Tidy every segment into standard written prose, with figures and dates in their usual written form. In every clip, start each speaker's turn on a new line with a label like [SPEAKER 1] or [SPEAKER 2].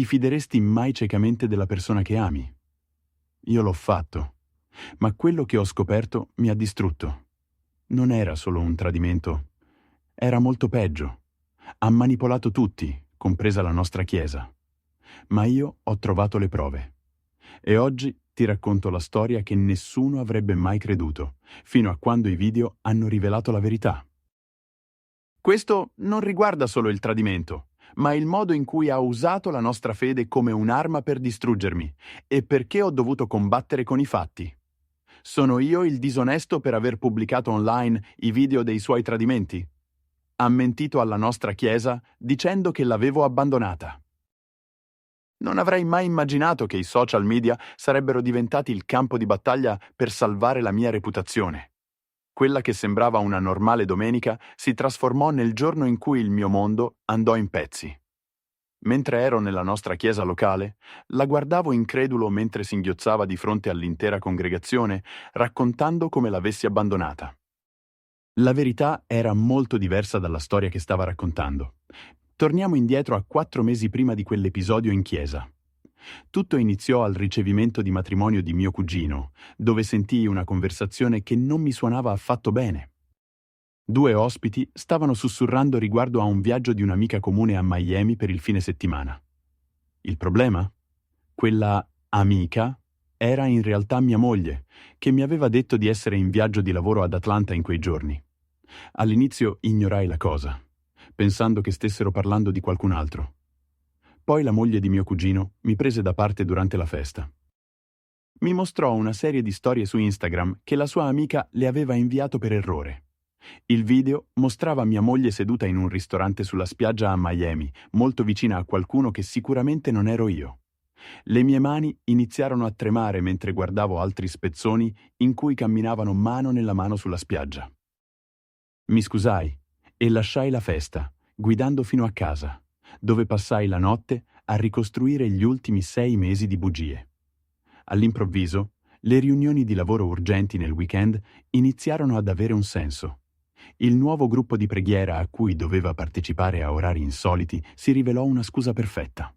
[SPEAKER 1] Ti fideresti mai ciecamente della persona che ami? Io l'ho fatto, ma quello che ho scoperto mi ha distrutto. Non era solo un tradimento, era molto peggio. Ha manipolato tutti, compresa la nostra Chiesa. Ma io ho trovato le prove. E oggi ti racconto la storia che nessuno avrebbe mai creduto, fino a quando i video hanno rivelato la verità. Questo non riguarda solo il tradimento, ma il modo in cui ha usato la nostra fede come un'arma per distruggermi e perché ho dovuto combattere con i fatti. Sono io il disonesto per aver pubblicato online i video dei suoi tradimenti? Ha mentito alla nostra Chiesa dicendo che l'avevo abbandonata. Non avrei mai immaginato che i social media sarebbero diventati il campo di battaglia per salvare la mia reputazione. Quella che sembrava una normale domenica si trasformò nel giorno in cui il mio mondo andò in pezzi. Mentre ero nella nostra chiesa locale, la guardavo incredulo mentre singhiozzava di fronte all'intera congregazione, raccontando come l'avessi abbandonata. La verità era molto diversa dalla storia che stava raccontando. Torniamo indietro a 4 mesi prima di quell'episodio in chiesa. Tutto iniziò al ricevimento di matrimonio di mio cugino, dove sentii una conversazione che non mi suonava affatto bene. 2 ospiti stavano sussurrando riguardo a un viaggio di un'amica comune a Miami per il fine settimana. Il problema? Quella amica era in realtà mia moglie, che mi aveva detto di essere in viaggio di lavoro ad Atlanta in quei giorni. All'inizio ignorai la cosa, pensando che stessero parlando di qualcun altro. Poi la moglie di mio cugino mi prese da parte durante la festa. Mi mostrò una serie di storie su Instagram che la sua amica le aveva inviato per errore. Il video mostrava mia moglie seduta in un ristorante sulla spiaggia a Miami, molto vicina a qualcuno che sicuramente non ero io. Le mie mani iniziarono a tremare mentre guardavo altri spezzoni in cui camminavano mano nella mano sulla spiaggia. Mi scusai e lasciai la festa, guidando fino a casa, dove passai la notte a ricostruire gli ultimi 6 mesi di bugie. All'improvviso, le riunioni di lavoro urgenti nel weekend iniziarono ad avere un senso. Il nuovo gruppo di preghiera a cui doveva partecipare a orari insoliti si rivelò una scusa perfetta.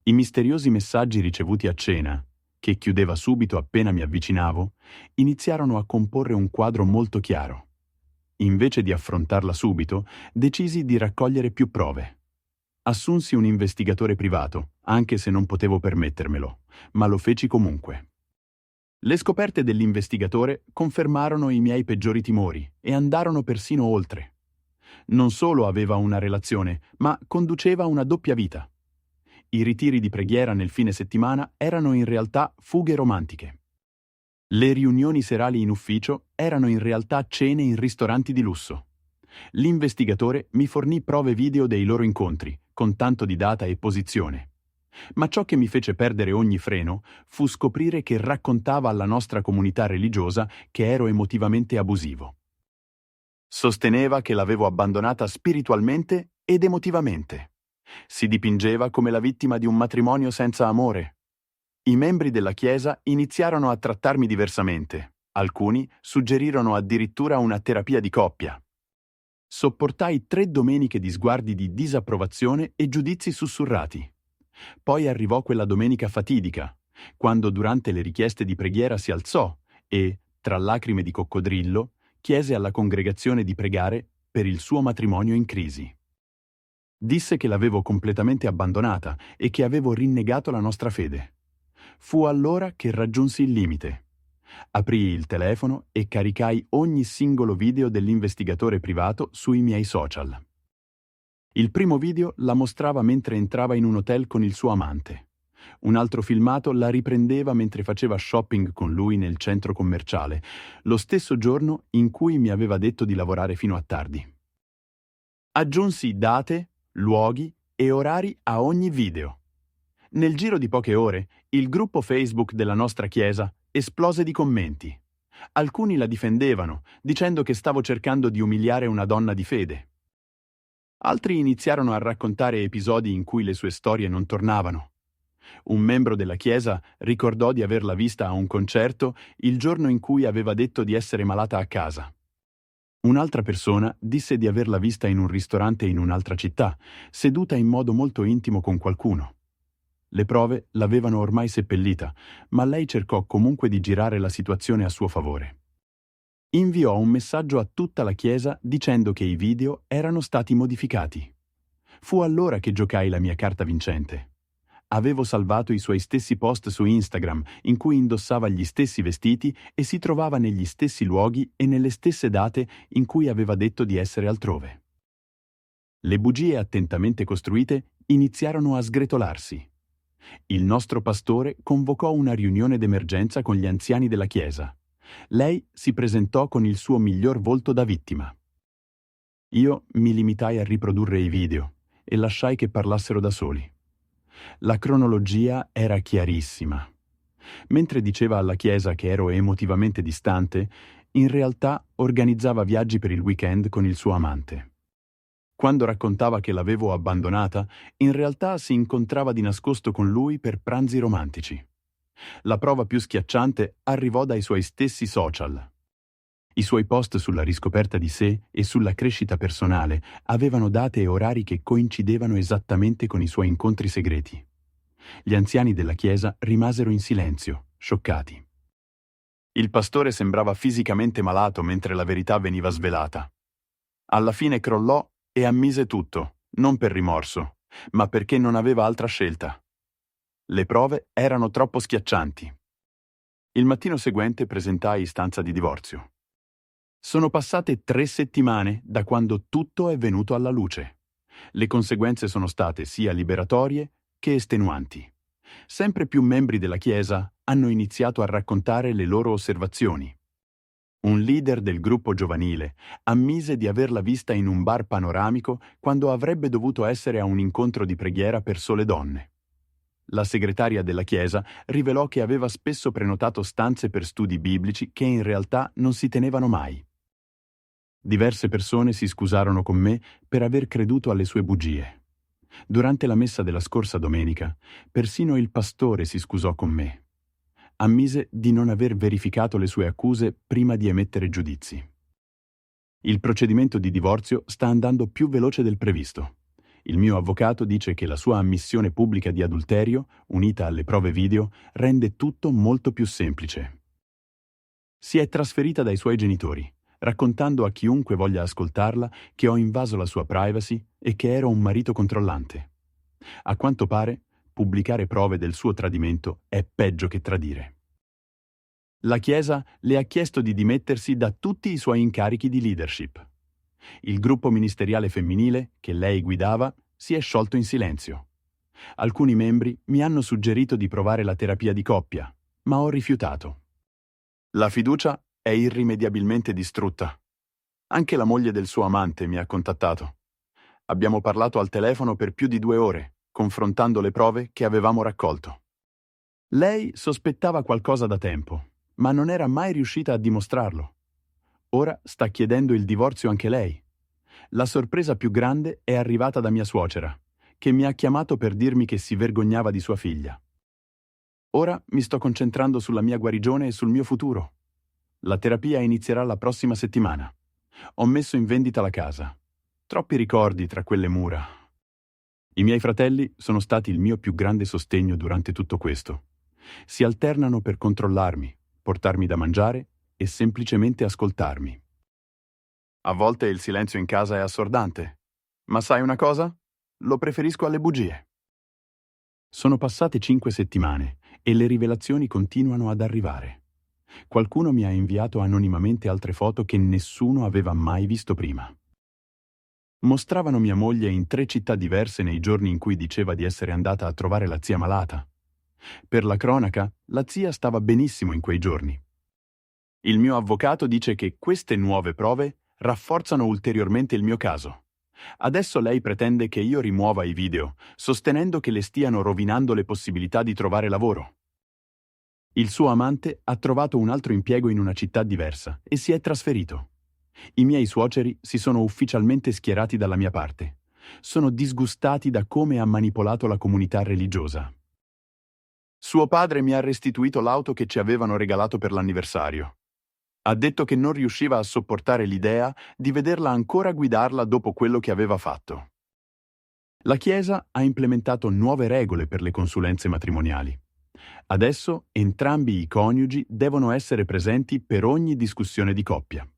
[SPEAKER 1] I misteriosi messaggi ricevuti a cena, che chiudeva subito appena mi avvicinavo, iniziarono a comporre un quadro molto chiaro. Invece di affrontarla subito, decisi di raccogliere più prove. Assunsi un investigatore privato, anche se non potevo permettermelo, ma lo feci comunque. Le scoperte dell'investigatore confermarono i miei peggiori timori e andarono persino oltre. Non solo aveva una relazione, ma conduceva una doppia vita. I ritiri di preghiera nel fine settimana erano in realtà fughe romantiche. Le riunioni serali in ufficio erano in realtà cene in ristoranti di lusso. L'investigatore mi fornì prove video dei loro incontri, con tanto di data e posizione. Ma ciò che mi fece perdere ogni freno fu scoprire che raccontava alla nostra comunità religiosa che ero emotivamente abusivo. Sosteneva che l'avevo abbandonata spiritualmente ed emotivamente. Si dipingeva come la vittima di un matrimonio senza amore. I membri della Chiesa iniziarono a trattarmi diversamente. Alcuni suggerirono addirittura una terapia di coppia. Sopportai 3 domeniche di sguardi di disapprovazione e giudizi sussurrati. Poi arrivò quella domenica fatidica, quando durante le richieste di preghiera si alzò e, tra lacrime di coccodrillo, chiese alla congregazione di pregare per il suo matrimonio in crisi. Disse che l'avevo completamente abbandonata e che avevo rinnegato la nostra fede. Fu allora che raggiunsi il limite. Aprii il telefono e caricai ogni singolo video dell'investigatore privato sui miei social. Il primo video la mostrava mentre entrava in un hotel con il suo amante. Un altro filmato la riprendeva mentre faceva shopping con lui nel centro commerciale, lo stesso giorno in cui mi aveva detto di lavorare fino a tardi. Aggiunsi date, luoghi e orari a ogni video. Nel giro di poche ore, il gruppo Facebook della nostra chiesa esplose di commenti. Alcuni la difendevano, dicendo che stavo cercando di umiliare una donna di fede. Altri iniziarono a raccontare episodi in cui le sue storie non tornavano. Un membro della chiesa ricordò di averla vista a un concerto il giorno in cui aveva detto di essere malata a casa. Un'altra persona disse di averla vista in un ristorante in un'altra città, seduta in modo molto intimo con qualcuno. Le prove l'avevano ormai seppellita, ma lei cercò comunque di girare la situazione a suo favore. Inviò un messaggio a tutta la chiesa dicendo che i video erano stati modificati. Fu allora che giocai la mia carta vincente. Avevo salvato i suoi stessi post su Instagram, in cui indossava gli stessi vestiti e si trovava negli stessi luoghi e nelle stesse date in cui aveva detto di essere altrove. Le bugie attentamente costruite iniziarono a sgretolarsi. Il nostro pastore convocò una riunione d'emergenza con gli anziani della chiesa. Lei si presentò con il suo miglior volto da vittima. Io mi limitai a riprodurre i video e lasciai che parlassero da soli. La cronologia era chiarissima. Mentre diceva alla chiesa che ero emotivamente distante, in realtà organizzava viaggi per il weekend con il suo amante. Quando raccontava che l'avevo abbandonata, in realtà si incontrava di nascosto con lui per pranzi romantici. La prova più schiacciante arrivò dai suoi stessi social. I suoi post sulla riscoperta di sé e sulla crescita personale avevano date e orari che coincidevano esattamente con i suoi incontri segreti. Gli anziani della chiesa rimasero in silenzio, scioccati. Il pastore sembrava fisicamente malato mentre la verità veniva svelata. Alla fine crollò e ammise tutto, non per rimorso, ma perché non aveva altra scelta. Le prove erano troppo schiaccianti. Il mattino seguente presentai istanza di divorzio. Sono passate 3 settimane da quando tutto è venuto alla luce. Le conseguenze sono state sia liberatorie che estenuanti. Sempre più membri della Chiesa hanno iniziato a raccontare le loro osservazioni. Un leader del gruppo giovanile ammise di averla vista in un bar panoramico quando avrebbe dovuto essere a un incontro di preghiera per sole donne. La segretaria della Chiesa rivelò che aveva spesso prenotato stanze per studi biblici che in realtà non si tenevano mai. Diverse persone si scusarono con me per aver creduto alle sue bugie. Durante la messa della scorsa domenica, persino il pastore si scusò con me. Ammise di non aver verificato le sue accuse prima di emettere giudizi. Il procedimento di divorzio sta andando più veloce del previsto. Il mio avvocato dice che la sua ammissione pubblica di adulterio, unita alle prove video, rende tutto molto più semplice. Si è trasferita dai suoi genitori, raccontando a chiunque voglia ascoltarla che ho invaso la sua privacy e che ero un marito controllante. A quanto pare, pubblicare prove del suo tradimento è peggio che tradire. La Chiesa le ha chiesto di dimettersi da tutti i suoi incarichi di leadership. Il gruppo ministeriale femminile, che lei guidava, si è sciolto in silenzio. Alcuni membri mi hanno suggerito di provare la terapia di coppia, ma ho rifiutato. La fiducia è irrimediabilmente distrutta. Anche la moglie del suo amante mi ha contattato. Abbiamo parlato al telefono per più di 2 ore, confrontando le prove che avevamo raccolto. Lei sospettava qualcosa da tempo, ma non era mai riuscita a dimostrarlo. Ora sta chiedendo il divorzio anche lei. La sorpresa più grande è arrivata da mia suocera, che mi ha chiamato per dirmi che si vergognava di sua figlia. Ora mi sto concentrando sulla mia guarigione e sul mio futuro. La terapia inizierà la prossima settimana. Ho messo in vendita la casa. Troppi ricordi tra quelle mura. I miei fratelli sono stati il mio più grande sostegno durante tutto questo. Si alternano per controllarmi, portarmi da mangiare e semplicemente ascoltarmi. A volte il silenzio in casa è assordante, ma sai una cosa? Lo preferisco alle bugie. Sono passate 5 settimane e le rivelazioni continuano ad arrivare. Qualcuno mi ha inviato anonimamente altre foto che nessuno aveva mai visto prima. Mostravano mia moglie in 3 città diverse nei giorni in cui diceva di essere andata a trovare la zia malata. Per la cronaca, la zia stava benissimo in quei giorni. Il mio avvocato dice che queste nuove prove rafforzano ulteriormente il mio caso. Adesso lei pretende che io rimuova i video, sostenendo che le stiano rovinando le possibilità di trovare lavoro. Il suo amante ha trovato un altro impiego in una città diversa e si è trasferito. I miei suoceri si sono ufficialmente schierati dalla mia parte. Sono disgustati da come ha manipolato la comunità religiosa. Suo padre mi ha restituito l'auto che ci avevano regalato per l'anniversario. Ha detto che non riusciva a sopportare l'idea di vederla ancora guidarla dopo quello che aveva fatto. La Chiesa ha implementato nuove regole per le consulenze matrimoniali. Adesso entrambi i coniugi devono essere presenti per ogni discussione di coppia.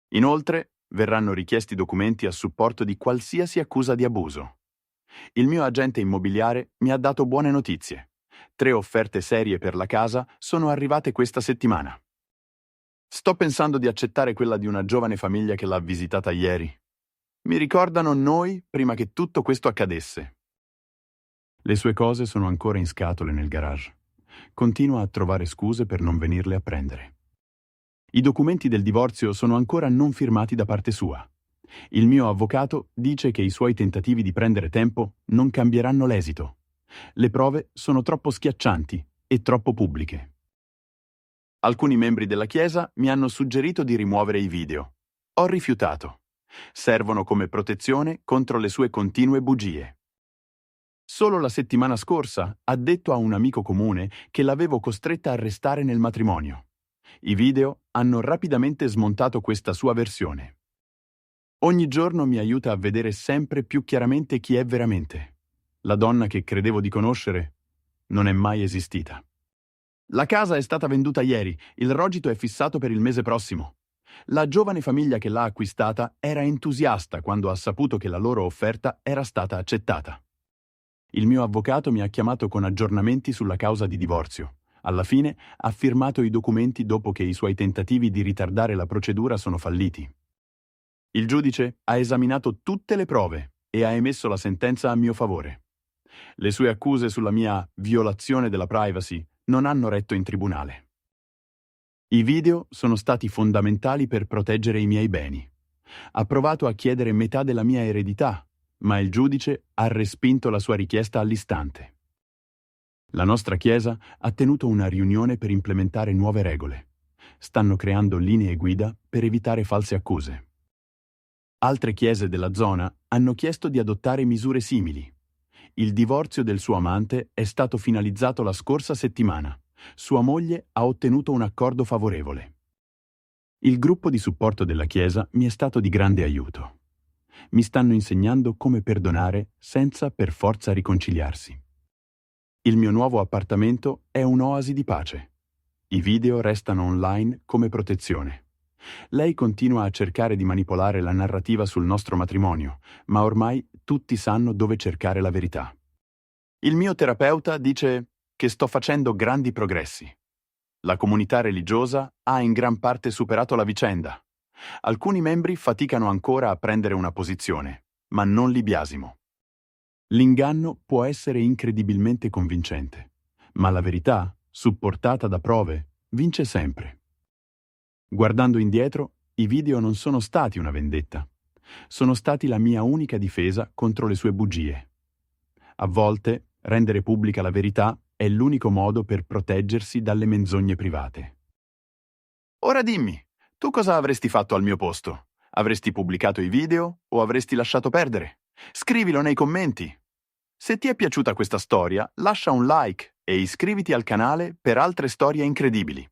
[SPEAKER 1] Inoltre, verranno richiesti documenti a supporto di qualsiasi accusa di abuso. Il mio agente immobiliare mi ha dato buone notizie. 3 offerte serie per la casa sono arrivate questa settimana. Sto pensando di accettare quella di una giovane famiglia che l'ha visitata ieri. Mi ricordano noi prima che tutto questo accadesse. Le sue cose sono ancora in scatole nel garage. Continua a trovare scuse per non venirle a prendere. I documenti del divorzio sono ancora non firmati da parte sua. Il mio avvocato dice che i suoi tentativi di prendere tempo non cambieranno l'esito. Le prove sono troppo schiaccianti e troppo pubbliche. Alcuni membri della Chiesa mi hanno suggerito di rimuovere i video. Ho rifiutato. Servono come protezione contro le sue continue bugie. Solo la settimana scorsa ha detto a un amico comune che l'avevo costretta a restare nel matrimonio. I video hanno rapidamente smontato questa sua versione. Ogni giorno mi aiuta a vedere sempre più chiaramente chi è veramente. La donna che credevo di conoscere non è mai esistita. La casa è stata venduta ieri, il rogito è fissato per il mese prossimo. La giovane famiglia che l'ha acquistata era entusiasta quando ha saputo che la loro offerta era stata accettata. Il mio avvocato mi ha chiamato con aggiornamenti sulla causa di divorzio. Alla fine ha firmato i documenti dopo che i suoi tentativi di ritardare la procedura sono falliti. Il giudice ha esaminato tutte le prove e ha emesso la sentenza a mio favore. Le sue accuse sulla mia violazione della privacy non hanno retto in tribunale. I video sono stati fondamentali per proteggere i miei beni. Ha provato a chiedere metà della mia eredità, ma il giudice ha respinto la sua richiesta all'istante. La nostra Chiesa ha tenuto una riunione per implementare nuove regole. Stanno creando linee guida per evitare false accuse. Altre chiese della zona hanno chiesto di adottare misure simili. Il divorzio del suo amante è stato finalizzato la scorsa settimana. Sua moglie ha ottenuto un accordo favorevole. Il gruppo di supporto della Chiesa mi è stato di grande aiuto. Mi stanno insegnando come perdonare senza per forza riconciliarsi. Il mio nuovo appartamento è un'oasi di pace. I video restano online come protezione. Lei continua a cercare di manipolare la narrativa sul nostro matrimonio, ma ormai tutti sanno dove cercare la verità. Il mio terapeuta dice che sto facendo grandi progressi. La comunità religiosa ha in gran parte superato la vicenda. Alcuni membri faticano ancora a prendere una posizione, ma non li biasimo. L'inganno può essere incredibilmente convincente, ma la verità, supportata da prove, vince sempre. Guardando indietro, i video non sono stati una vendetta. Sono stati la mia unica difesa contro le sue bugie. A volte, rendere pubblica la verità è l'unico modo per proteggersi dalle menzogne private. Ora dimmi, tu cosa avresti fatto al mio posto? Avresti pubblicato i video o avresti lasciato perdere? Scrivilo nei commenti. Se ti è piaciuta questa storia, lascia un like e iscriviti al canale per altre storie incredibili.